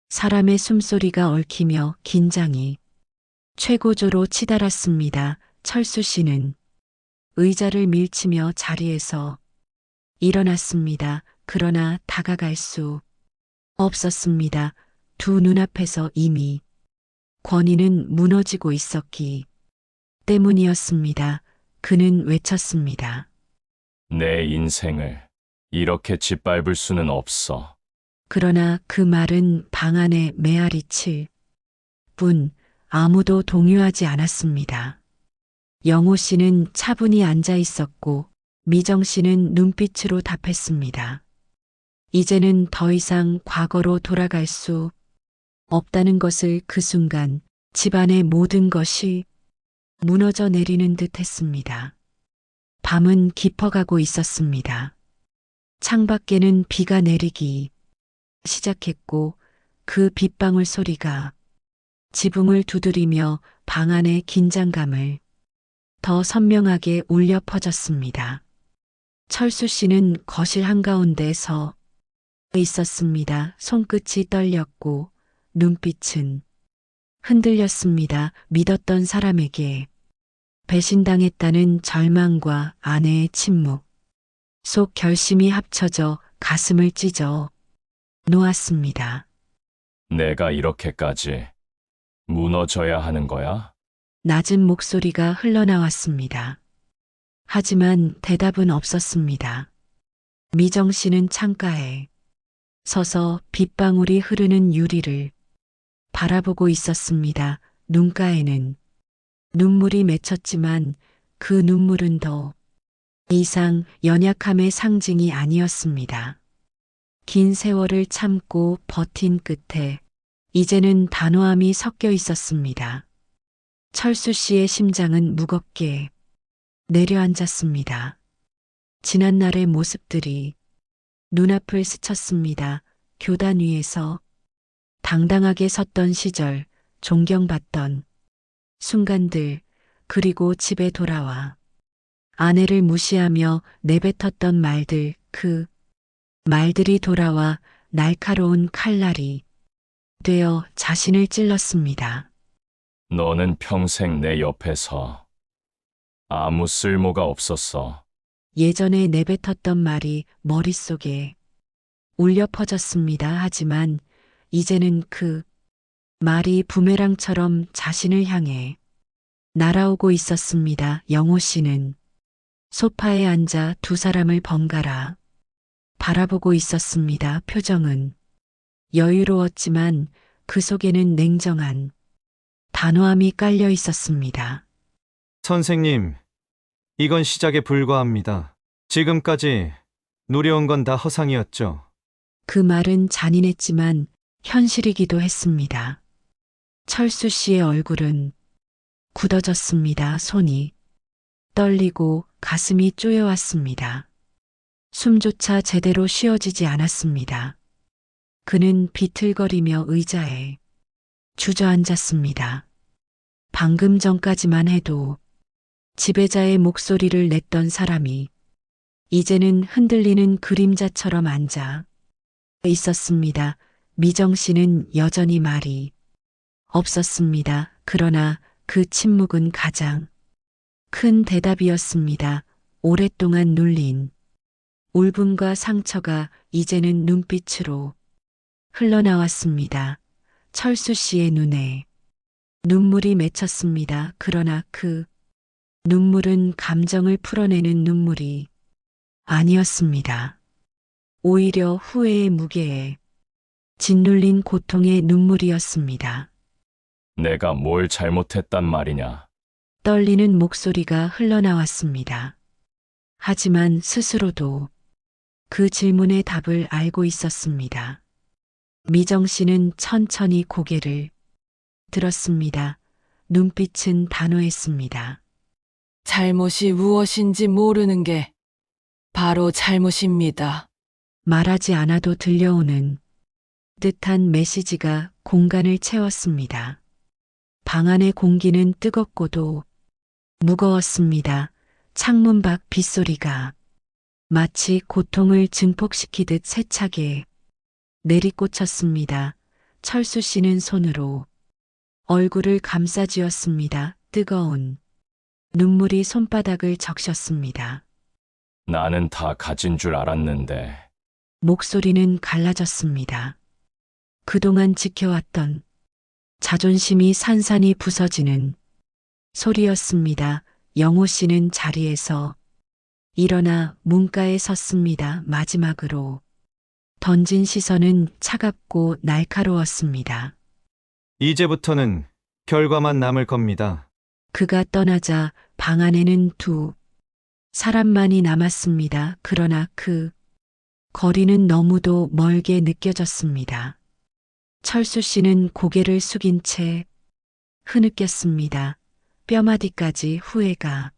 사람의 숨소리가 얽히며 긴장이 최고조로 치달았습니다. 철수 씨는 의자를 밀치며 자리에서 일어났습니다. 그러나 다가갈 수 없었습니다. 두 눈앞에서 이미 권위는 무너지고 있었기 때문이었습니다. 그는 외쳤습니다. 내 인생을 이렇게 짓밟을 수는 없어. 그러나 그 말은 방 안에 메아리칠 뿐 아무도 동요하지 않았습니다. 영호 씨는 차분히 앉아 있었고 미정 씨는 눈빛으로 답했습니다. 이제는 더 이상 과거로 돌아갈 수 없다는 것을 그 순간 집안의 모든 것이 무너져 내리는 듯 했습니다. 밤은 깊어가고 있었습니다. 창밖에는 비가 내리기 시작했고 그 빗방울 소리가 지붕을 두드리며 방 안의 긴장감을 더 선명하게 울려 퍼졌습니다. 철수 씨는 거실 한가운데 서 있었습니다. 손끝이 떨렸고 눈빛은 흔들렸습니다. 믿었던 사람에게 배신당했다는 절망과 아내의 침묵 속 결심이 합쳐져 가슴을 찢어 놓았습니다. 내가 이렇게까지 무너져야 하는 거야? 낮은 목소리가 흘러나왔습니다. 하지만 대답은 없었습니다. 미정 씨는 창가에 서서 빗방울이 흐르는 유리를 바라보고 있었습니다. 눈가에는 눈물이 맺혔지만 그 눈물은 더 이상 연약함의 상징이 아니었습니다. 긴 세월을 참고 버틴 끝에 이제는 단호함이 섞여 있었습니다. 철수 씨의 심장은 무겁게 내려앉았습니다. 지난날의 모습들이 눈앞을 스쳤습니다. 교단 위에서 당당하게 섰던 시절, 존경받던 순간들, 그리고 집에 돌아와 아내를 무시하며 내뱉었던 말들, 그 말들이 돌아와 날카로운 칼날이 되어 자신을 찔렀습니다. 너는 평생 내 옆에서 아무 쓸모가 없었어. 예전에 내뱉었던 말이 머릿속에 울려 퍼졌습니다. 하지만 이제는 그 말이 부메랑처럼 자신을 향해 날아오고 있었습니다. 영호 씨는 소파에 앉아 두 사람을 번갈아 바라보고 있었습니다. 표정은 여유로웠지만 그 속에는 냉정한 단호함이 깔려 있었습니다. 선생님, 이건 시작에 불과합니다. 지금까지 누려온 건 다 허상이었죠. 그 말은 잔인했지만 현실이기도 했습니다. 철수 씨의 얼굴은 굳어졌습니다. 손이 떨리고 가슴이 쪼여왔습니다. 숨조차 제대로 쉬어지지 않았습니다. 그는 비틀거리며 의자에 주저앉았습니다. 방금 전까지만 해도 지배자의 목소리를 냈던 사람이 이제는 흔들리는 그림자처럼 앉아 있었습니다. 미정 씨는 여전히 말이 없었습니다. 그러나 그 침묵은 가장 큰 대답이었습니다. 오랫동안 눌린 울분과 상처가 이제는 눈빛으로 흘러나왔습니다. 철수 씨의 눈에 눈물이 맺혔습니다. 그러나 그 눈물은 감정을 풀어내는 눈물이 아니었습니다. 오히려 후회의 무게에 짓눌린 고통의 눈물이었습니다. 내가 뭘 잘못했단 말이냐? 떨리는 목소리가 흘러나왔습니다. 하지만 스스로도 그 질문의 답을 알고 있었습니다. 미정 씨는 천천히 고개를 들었습니다. 눈빛은 단호했습니다. 잘못이 무엇인지 모르는 게 바로 잘못입니다. 말하지 않아도 들려오는 듯한 메시지가 공간을 채웠습니다. 방 안의 공기는 뜨겁고도 무거웠습니다. 창문 밖 빗소리가 마치 고통을 증폭시키듯 세차게 내리꽂혔습니다. 철수 씨는 손으로 얼굴을 감싸쥐었습니다. 뜨거운 눈물이 손바닥을 적셨습니다. 나는 다 가진 줄 알았는데. 목소리는 갈라졌습니다. 그동안 지켜왔던 자존심이 산산이 부서지는 소리였습니다. 영호 씨는 자리에서 일어나 문가에 섰습니다. 마지막으로 던진 시선은 차갑고 날카로웠습니다. 이제부터는 결과만 남을 겁니다. 그가 떠나자 방 안에는 두 사람만이 남았습니다. 그러나 그 거리는 너무도 멀게 느껴졌습니다. 철수 씨는 고개를 숙인 채 흐느꼈습니다. 뼈마디까지 후회가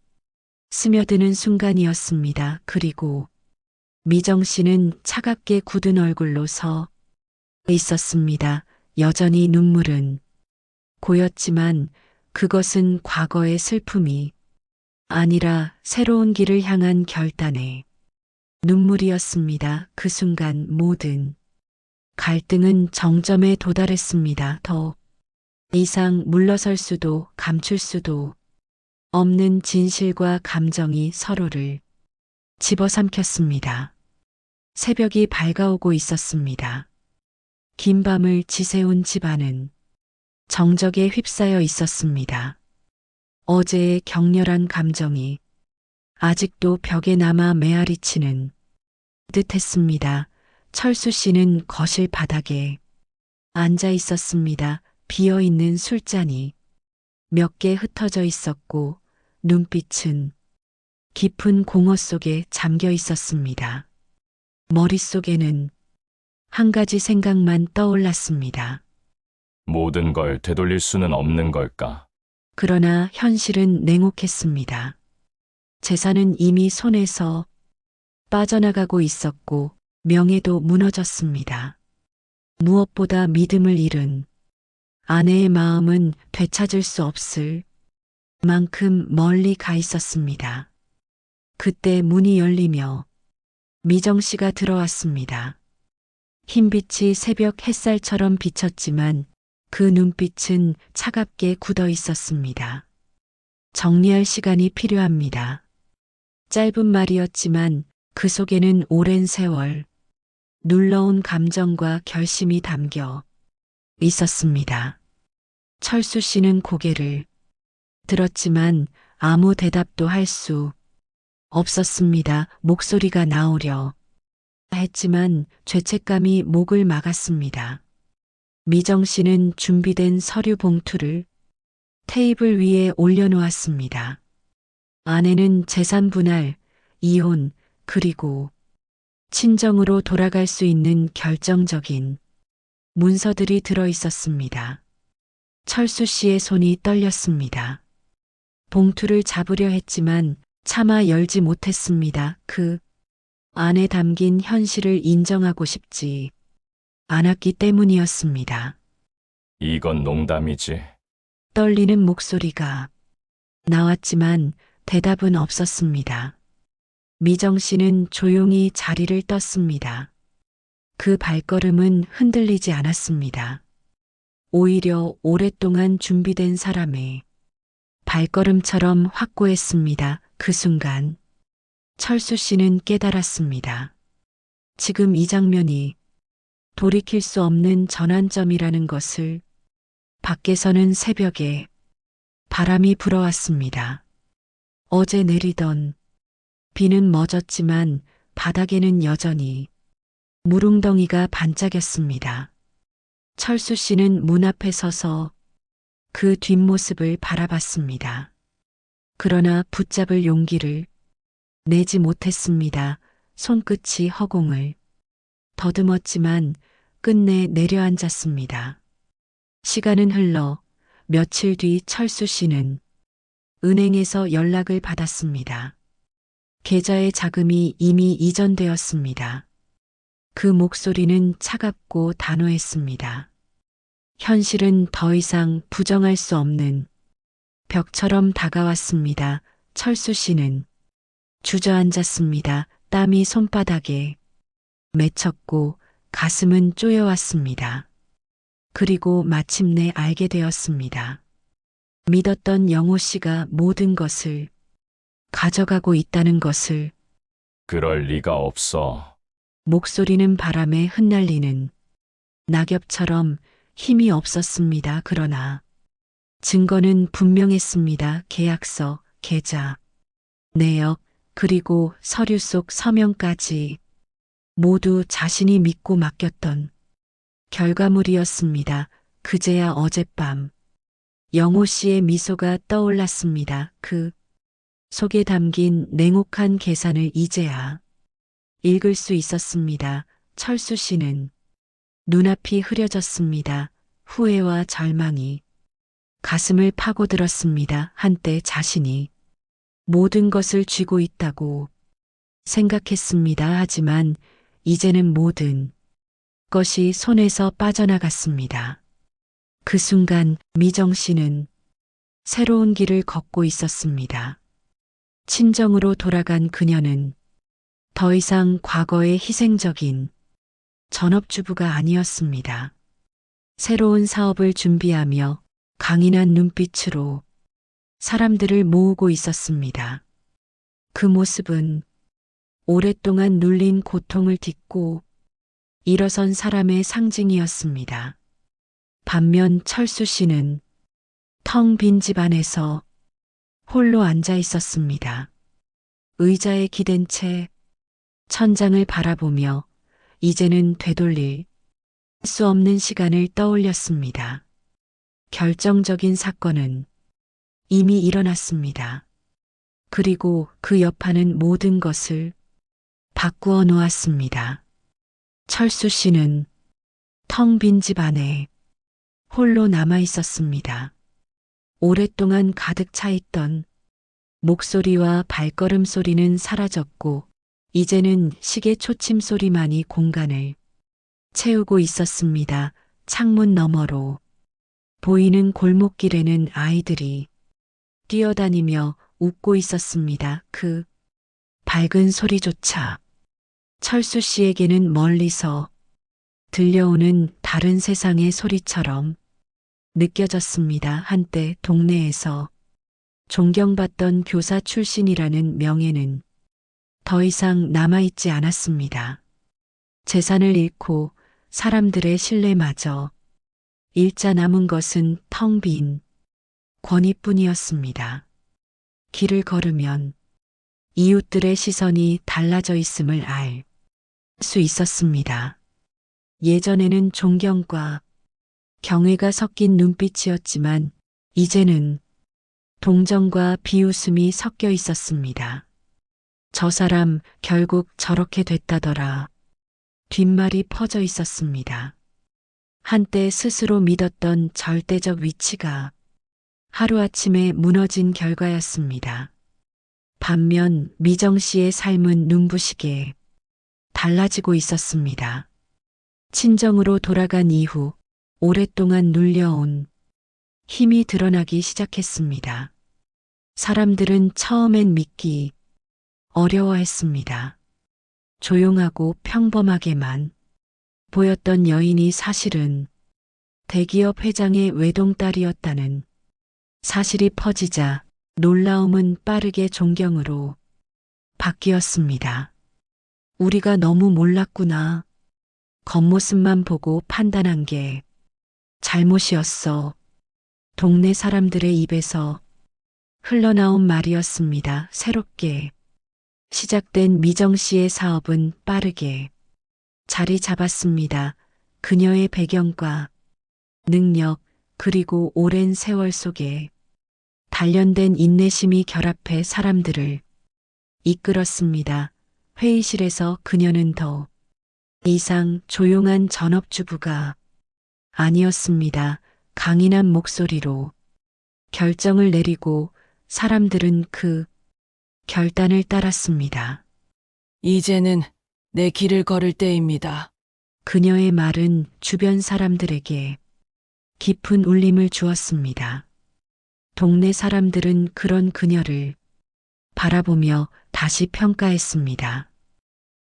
스며드는 순간이었습니다. 그리고 미정 씨는 차갑게 굳은 얼굴로 서 있었습니다. 여전히 눈물은 고였지만 그것은 과거의 슬픔이 아니라 새로운 길을 향한 결단의 눈물이었습니다. 그 순간 모든 갈등은 정점에 도달했습니다. 더 이상 물러설 수도 감출 수도 없는 진실과 감정이 서로를 집어삼켰습니다. 새벽이 밝아오고 있었습니다. 긴 밤을 지새운 집안은 정적에 휩싸여 있었습니다. 어제의 격렬한 감정이 아직도 벽에 남아 메아리치는 듯했습니다. 철수 씨는 거실 바닥에 앉아 있었습니다. 비어있는 술잔이 몇 개 흩어져 있었고 눈빛은 깊은 공허 속에 잠겨 있었습니다. 머릿속에는 한 가지 생각만 떠올랐습니다. 모든 걸 되돌릴 수는 없는 걸까? 그러나 현실은 냉혹했습니다. 재산은 이미 손에서 빠져나가고 있었고 명예도 무너졌습니다. 무엇보다 믿음을 잃은 아내의 마음은 되찾을 수 없을 만큼 멀리 가 있었습니다. 그때 문이 열리며 미정 씨가 들어왔습니다. 흰빛이 새벽 햇살처럼 비쳤지만 그 눈빛은 차갑게 굳어 있었습니다. 정리할 시간이 필요합니다. 짧은 말이었지만 그 속에는 오랜 세월, 눌러온 감정과 결심이 담겨 있었습니다. 철수 씨는 고개를 들었지만 아무 대답도 할 수 없었습니다. 목소리가 나오려 했지만 죄책감이 목을 막았습니다. 미정 씨는 준비된 서류 봉투를 테이블 위에 올려놓았습니다. 안에는 재산 분할, 이혼, 그리고 친정으로 돌아갈 수 있는 결정적인 문서들이 들어 있었습니다. 철수 씨의 손이 떨렸습니다. 봉투를 잡으려 했지만 차마 열지 못했습니다. 그 안에 담긴 현실을 인정하고 싶지 않았기 때문이었습니다. 이건 농담이지. 떨리는 목소리가 나왔지만 대답은 없었습니다. 미정 씨는 조용히 자리를 떴습니다. 그 발걸음은 흔들리지 않았습니다. 오히려 오랫동안 준비된 사람의 발걸음처럼 확고했습니다. 그 순간 철수 씨는 깨달았습니다. 지금 이 장면이 돌이킬 수 없는 전환점이라는 것을. 밖에서는 새벽에 바람이 불어왔습니다. 어제 내리던 비는 멎었지만 바닥에는 여전히 물웅덩이가 반짝였습니다. 철수 씨는 문 앞에 서서 그 뒷모습을 바라봤습니다. 그러나 붙잡을 용기를 내지 못했습니다. 손끝이 허공을 더듬었지만 끝내 내려앉았습니다. 시간은 흘러 며칠 뒤 철수 씨는 은행에서 연락을 받았습니다. 계좌의 자금이 이미 이전되었습니다. 그 목소리는 차갑고 단호했습니다. 현실은 더 이상 부정할 수 없는 벽처럼 다가왔습니다. 철수 씨는 주저앉았습니다. 땀이 손바닥에 맺혔고 가슴은 쪼여왔습니다. 그리고 마침내 알게 되었습니다. 믿었던 영호 씨가 모든 것을 가져가고 있다는 것을. 그럴 리가 없어. 목소리는 바람에 흩날리는 낙엽처럼 힘이 없었습니다. 그러나 증거는 분명했습니다. 계약서, 계좌, 내역, 그리고 서류 속 서명까지 모두 자신이 믿고 맡겼던 결과물이었습니다. 그제야 어젯밤 영호 씨의 미소가 떠올랐습니다. 그 속에 담긴 냉혹한 계산을 이제야 읽을 수 있었습니다. 철수 씨는 눈앞이 흐려졌습니다. 후회와 절망이 가슴을 파고들었습니다. 한때 자신이 모든 것을 쥐고 있다고 생각했습니다. 하지만 이제는 모든 것이 손에서 빠져나갔습니다. 그 순간 미정 씨는 새로운 길을 걷고 있었습니다. 친정으로 돌아간 그녀는 더 이상 과거의 희생적인 전업주부가 아니었습니다. 새로운 사업을 준비하며 강인한 눈빛으로 사람들을 모으고 있었습니다. 그 모습은 오랫동안 눌린 고통을 딛고 일어선 사람의 상징이었습니다. 반면 철수 씨는 텅 빈 집 안에서 홀로 앉아 있었습니다. 의자에 기댄 채 천장을 바라보며 이제는 되돌릴 수 없는 시간을 떠올렸습니다. 결정적인 사건은 이미 일어났습니다. 그리고 그 여파는 모든 것을 바꾸어 놓았습니다. 철수 씨는 텅 빈 집 안에 홀로 남아 있었습니다. 오랫동안 가득 차 있던 목소리와 발걸음 소리는 사라졌고 이제는 시계 초침 소리만이 공간을 채우고 있었습니다. 창문 너머로 보이는 골목길에는 아이들이 뛰어다니며 웃고 있었습니다. 그 밝은 소리조차 철수 씨에게는 멀리서 들려오는 다른 세상의 소리처럼 느껴졌습니다. 한때 동네에서 존경받던 교사 출신이라는 명예는 더 이상 남아있지 않았습니다. 재산을 잃고 사람들의 신뢰마저 잃자 남은 것은 텅 빈 권위뿐이었습니다. 길을 걸으면 이웃들의 시선이 달라져 있음을 알 수 있었습니다. 예전에는 존경과 경외가 섞인 눈빛이었지만 이제는 동정과 비웃음이 섞여 있었습니다. 저 사람 결국 저렇게 됐다더라. 뒷말이 퍼져 있었습니다. 한때 스스로 믿었던 절대적 위치가 하루아침에 무너진 결과였습니다. 반면 미정 씨의 삶은 눈부시게 달라지고 있었습니다. 친정으로 돌아간 이후 오랫동안 눌려온 힘이 드러나기 시작했습니다. 사람들은 처음엔 믿기 어려워했습니다. 조용하고 평범하게만 보였던 여인이 사실은 대기업 회장의 외동딸이었다는 사실이 퍼지자 놀라움은 빠르게 존경으로 바뀌었습니다. 우리가 너무 몰랐구나. 겉모습만 보고 판단한 게 잘못이었어. 동네 사람들의 입에서 흘러나온 말이었습니다. 새롭게 시작된 미정 씨의 사업은 빠르게 자리 잡았습니다. 그녀의 배경과 능력 그리고 오랜 세월 속에 단련된 인내심이 결합해 사람들을 이끌었습니다. 회의실에서 그녀는 더 이상 조용한 전업주부가 아니었습니다. 강인한 목소리로 결정을 내리고 사람들은 그 결단을 따랐습니다. 이제는 내 길을 걸을 때입니다. 그녀의 말은 주변 사람들에게 깊은 울림을 주었습니다. 동네 사람들은 그런 그녀를 바라보며 다시 평가했습니다.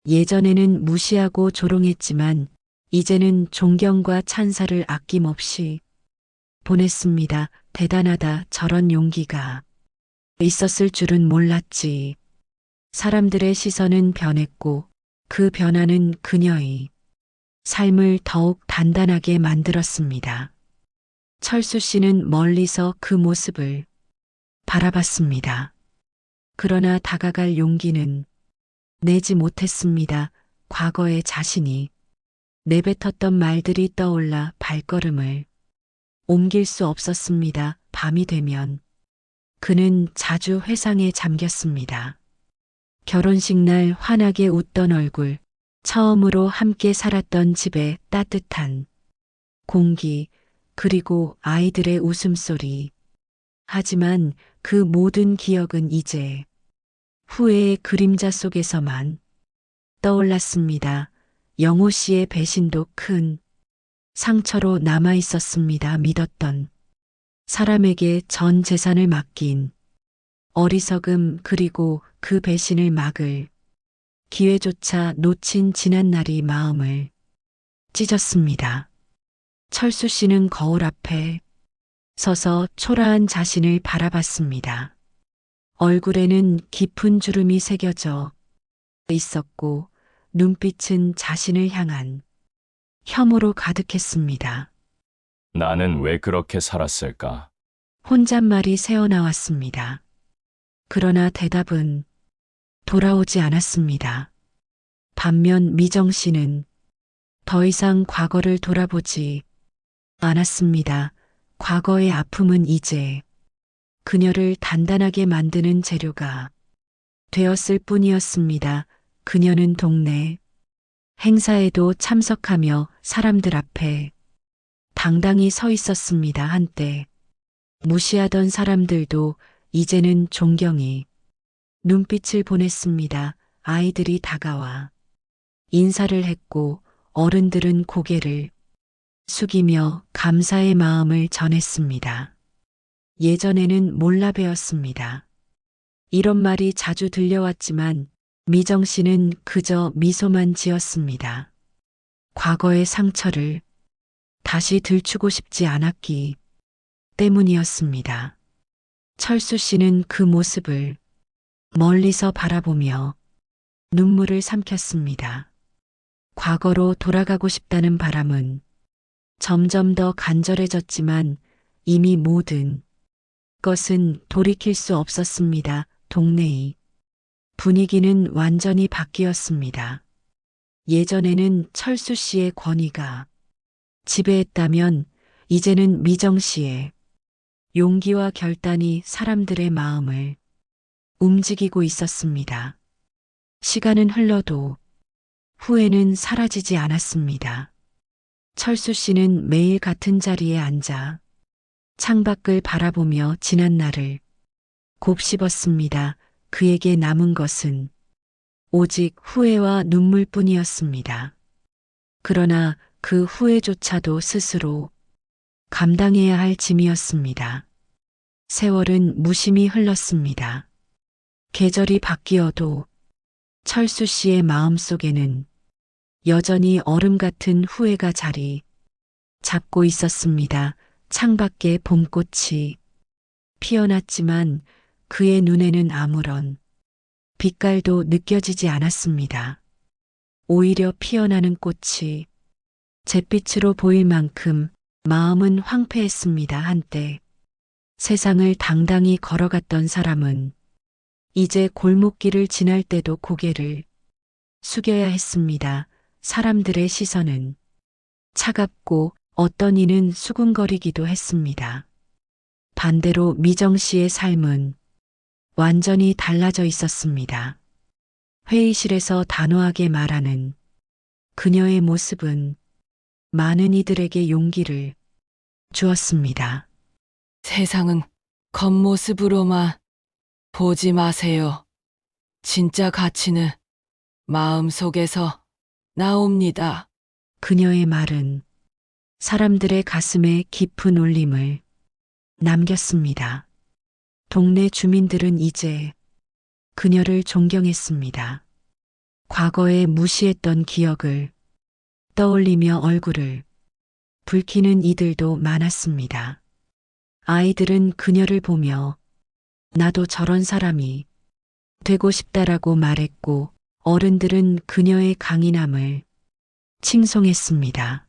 예전에는 무시하고 조롱했지만 이제는 존경과 찬사를 아낌없이 보냈습니다. 대단하다. 저런 용기가 있었을 줄은 몰랐지. 사람들의 시선은 변했고 그 변화는 그녀의 삶을 더욱 단단하게 만들었습니다. 철수 씨는 멀리서 그 모습을 바라봤습니다. 그러나 다가갈 용기는 내지 못했습니다. 과거의 자신이 내뱉었던 말들이 떠올라 발걸음을 옮길 수 없었습니다. 밤이 되면 그는 자주 회상에 잠겼습니다. 결혼식 날 환하게 웃던 얼굴, 처음으로 함께 살았던 집의 따뜻한 공기, 그리고 아이들의 웃음소리. 하지만 그 모든 기억은 이제 후회의 그림자 속에서만 떠올랐습니다. 영호 씨의 배신도 큰 상처로 남아 있었습니다. 믿었던 사람에게 전 재산을 맡긴 어리석음 그리고 그 배신을 막을 기회조차 놓친 지난날이 마음을 찢었습니다. 철수 씨는 거울 앞에 서서 초라한 자신을 바라봤습니다. 얼굴에는 깊은 주름이 새겨져 있었고 눈빛은 자신을 향한 혐오로 가득했습니다. 나는 왜 그렇게 살았을까? 혼잣말이 새어나왔습니다. 그러나 대답은 돌아오지 않았습니다. 반면 미정 씨는 더 이상 과거를 돌아보지 않았습니다. 과거의 아픔은 이제 그녀를 단단하게 만드는 재료가 되었을 뿐이었습니다. 그녀는 동네 행사에도 참석하며 사람들 앞에 당당히 서 있었습니다. 한때 무시하던 사람들도 이제는 존경의 눈빛을 보냈습니다. 아이들이 다가와 인사를 했고 어른들은 고개를 숙이며 감사의 마음을 전했습니다. 예전에는 몰라 배웠습니다. 이런 말이 자주 들려왔지만 미정 씨는 그저 미소만 지었습니다. 과거의 상처를 다시 들추고 싶지 않았기 때문이었습니다. 철수 씨는 그 모습을 멀리서 바라보며 눈물을 삼켰습니다. 과거로 돌아가고 싶다는 바람은 점점 더 간절해졌지만 이미 모든 것은 돌이킬 수 없었습니다. 동네의 분위기는 완전히 바뀌었습니다. 예전에는 철수 씨의 권위가 지배했다면 이제는 미정 씨의 용기와 결단이 사람들의 마음을 움직이고 있었습니다. 시간은 흘러도 후회는 사라지지 않았습니다. 철수 씨는 매일 같은 자리에 앉아 창밖을 바라보며 지난 날을 곱씹었습니다. 그에게 남은 것은 오직 후회와 눈물뿐이었습니다. 그러나 그 후회조차도 스스로 감당해야 할 짐이었습니다. 세월은 무심히 흘렀습니다. 계절이 바뀌어도 철수 씨의 마음속에는 여전히 얼음 같은 후회가 자리 잡고 있었습니다. 창밖에 봄꽃이 피어났지만 그의 눈에는 아무런 빛깔도 느껴지지 않았습니다. 오히려 피어나는 꽃이 잿빛으로 보일 만큼 마음은 황폐했습니다. 한때 세상을 당당히 걸어갔던 사람은 이제 골목길을 지날 때도 고개를 숙여야 했습니다. 사람들의 시선은 차갑고 어떤 이는 수군거리기도 했습니다. 반대로 미정 씨의 삶은 완전히 달라져 있었습니다. 회의실에서 단호하게 말하는 그녀의 모습은 많은 이들에게 용기를 주었습니다. 세상은 겉모습으로만 보지 마세요. 진짜 가치는 마음속에서 나옵니다. 그녀의 말은 사람들의 가슴에 깊은 울림을 남겼습니다. 동네 주민들은 이제 그녀를 존경했습니다. 과거에 무시했던 기억을 떠올리며 얼굴을 붉히는 이들도 많았습니다. 아이들은 그녀를 보며 나도 저런 사람이 되고 싶다라고 말했고, 어른들은 그녀의 강인함을 칭송했습니다.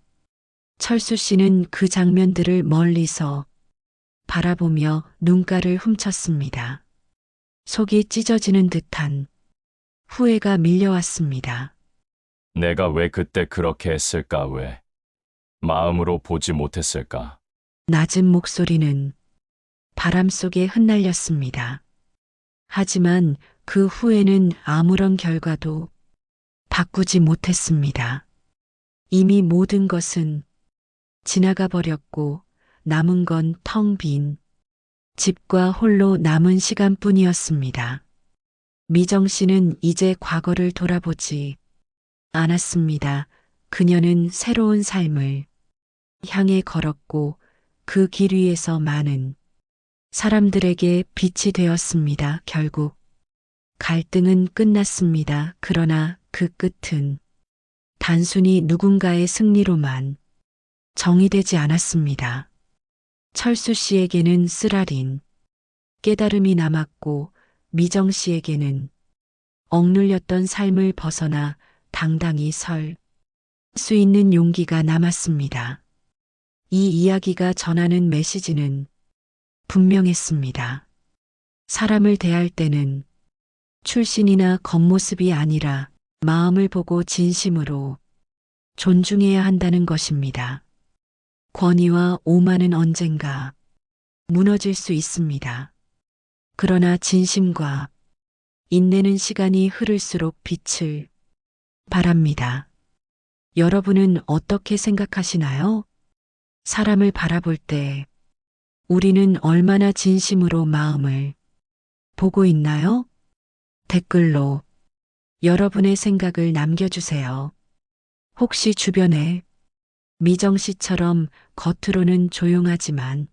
철수 씨는 그 장면들을 멀리서 바라보며 눈가를 훔쳤습니다. 속이 찢어지는 듯한 후회가 밀려왔습니다. 내가 왜 그때 그렇게 했을까? 왜 마음으로 보지 못했을까? 낮은 목소리는 바람 속에 흩날렸습니다. 하지만 그 후에는 아무런 결과도 바꾸지 못했습니다. 이미 모든 것은 지나가 버렸고 남은 건 텅 빈 집과 홀로 남은 시간뿐이었습니다. 미정 씨는 이제 과거를 돌아보지 않았습니다. 그녀는 새로운 삶을 향해 걸었고 그 길 위에서 많은 사람들에게 빛이 되었습니다. 결국 갈등은 끝났습니다. 그러나 그 끝은 단순히 누군가의 승리로만 정의되지 않았습니다. 철수 씨에게는 쓰라린 깨달음이 남았고 미정 씨에게는 억눌렸던 삶을 벗어나 당당히 설 수 있는 용기가 남았습니다. 이 이야기가 전하는 메시지는 분명했습니다. 사람을 대할 때는 출신이나 겉모습이 아니라 마음을 보고 진심으로 존중해야 한다는 것입니다. 권위와 오만은 언젠가 무너질 수 있습니다. 그러나 진심과 인내는 시간이 흐를수록 빛을 발합니다. 여러분은 어떻게 생각하시나요? 사람을 바라볼 때 우리는 얼마나 진심으로 마음을 보고 있나요? 댓글로 여러분의 생각을 남겨주세요. 혹시 주변에 미정 씨처럼 겉으로는 조용하지만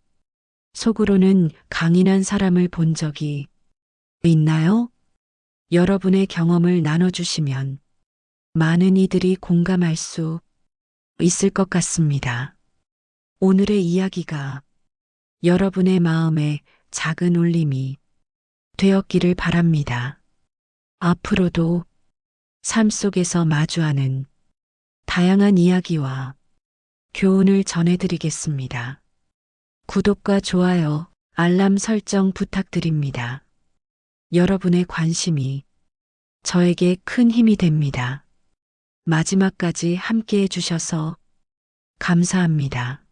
속으로는 강인한 사람을 본 적이 있나요? 여러분의 경험을 나눠주시면 많은 이들이 공감할 수 있을 것 같습니다. 오늘의 이야기가 여러분의 마음에 작은 울림이 되었기를 바랍니다. 앞으로도 삶 속에서 마주하는 다양한 이야기와 교훈을 전해드리겠습니다. 구독과 좋아요, 알람 설정 부탁드립니다. 여러분의 관심이 저에게 큰 힘이 됩니다. 마지막까지 함께 해주셔서 감사합니다.